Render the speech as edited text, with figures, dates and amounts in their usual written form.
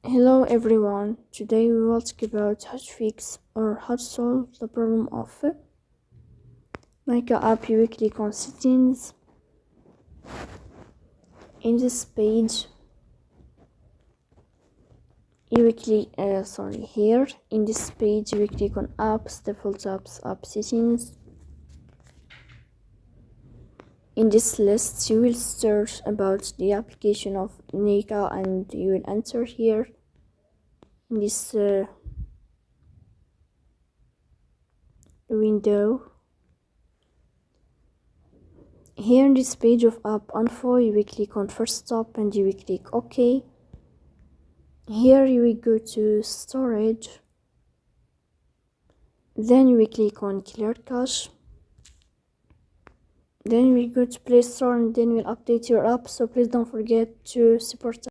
Hello everyone, today we will talk about how to fix or how to solve the problem of Nykaa app weekly settings. In this page, here in this page we click on apps, default apps, app settings. In this list you will search about the application of Nykaa and you will enter here in this window. Here in this page of app info, you will click on first stop and you will click OK. Here you will go to storage, then you will click on clear cache, then you will go to Play Store and then you will update your app, so please don't forget to support